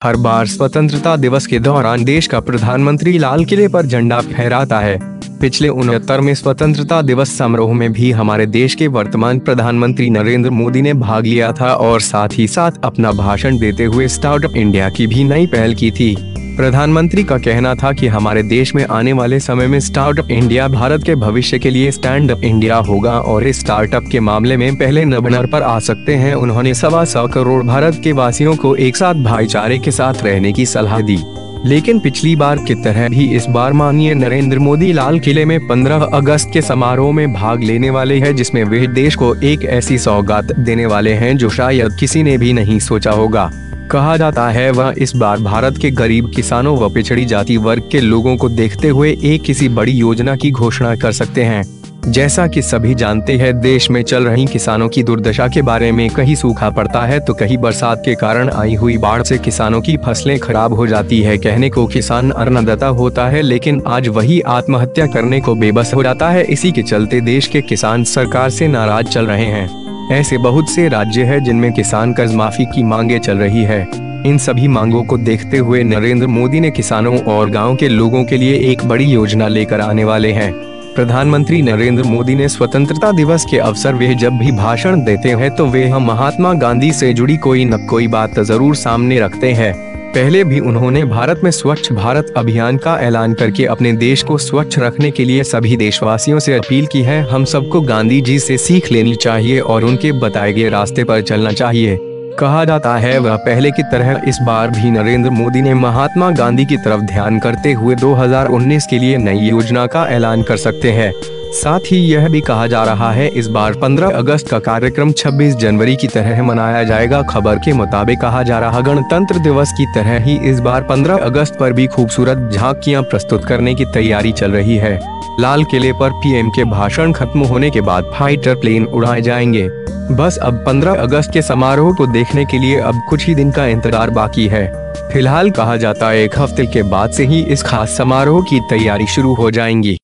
हर बार स्वतंत्रता दिवस के दौरान देश का प्रधानमंत्री लाल किले पर झंडा फहराता है। पिछले 69वें स्वतंत्रता दिवस समारोह में भी हमारे देश के वर्तमान प्रधानमंत्री नरेंद्र मोदी ने भाग लिया था और साथ ही साथ अपना भाषण देते हुए स्टार्टअप इंडिया की भी नई पहल की थी। प्रधानमंत्री का कहना था कि हमारे देश में आने वाले समय में स्टार्टअप इंडिया भारत के भविष्य के लिए स्टैंड अप इंडिया होगा और इस स्टार्टअप के मामले में पहले नंबर पर आ सकते हैं। उन्होंने 125 करोड़ भारत के वासियों को एक साथ भाईचारे के साथ रहने की सलाह दी। लेकिन पिछली बार की तरह भी इस बार माननीय नरेंद्र मोदी लाल किले में 15 अगस्त के समारोह में भाग लेने वाले हैं, जिसमें वे देश को एक ऐसी सौगात देने वाले हैं जो शायद किसी ने भी नहीं सोचा होगा। कहा जाता है वह इस बार भारत के गरीब किसानों व पिछड़ी जाति वर्ग के लोगों को देखते हुए एक किसी बड़ी योजना की घोषणा कर सकते हैं। जैसा कि सभी जानते हैं, देश में चल रही किसानों की दुर्दशा के बारे में, कहीं सूखा पड़ता है तो कहीं बरसात के कारण आई हुई बाढ़ से किसानों की फसलें खराब हो जाती है। कहने को किसान अन्नदाता होता है, लेकिन आज वही आत्महत्या करने को बेबस हो जाता है। इसी के चलते देश के किसान सरकार से नाराज चल रहे हैं। ऐसे बहुत से राज्य हैं जिनमें किसान कर्ज माफी की मांगे चल रही है। इन सभी मांगों को देखते हुए नरेंद्र मोदी ने किसानों और गांव के लोगों के लिए एक बड़ी योजना लेकर आने वाले हैं। प्रधानमंत्री नरेंद्र मोदी ने स्वतंत्रता दिवस के अवसर वे जब भी भाषण देते हैं तो वे महात्मा गांधी से जुड़ी कोई न कोई बात जरूर सामने रखते हैं। पहले भी उन्होंने भारत में स्वच्छ भारत अभियान का ऐलान करके अपने देश को स्वच्छ रखने के लिए सभी देशवासियों से अपील की है। हम सबको गांधी जी से सीख लेनी चाहिए और उनके बताए गए रास्ते पर चलना चाहिए। कहा जाता है वह पहले की तरह इस बार भी नरेंद्र मोदी ने महात्मा गांधी की तरफ ध्यान करते हुए 2019 के लिए नई योजना का ऐलान कर सकते हैं। साथ ही यह भी कहा जा रहा है इस बार 15 अगस्त का कार्यक्रम 26 जनवरी की तरह मनाया जाएगा। खबर के मुताबिक कहा जा रहा गणतंत्र दिवस की तरह ही इस बार 15 अगस्त पर भी खूबसूरत झांकियां प्रस्तुत करने की तैयारी चल रही है। लाल किले पर पीएम के भाषण खत्म होने के बाद फाइटर प्लेन उड़ाए जाएंगे। बस अब 15 अगस्त के समारोह को देखने के लिए अब कुछ ही दिन का इंतजार बाकी है। फिलहाल कहा जाता है एक हफ्ते के बाद से ही इस खास समारोह की तैयारी शुरू हो जाएंगी।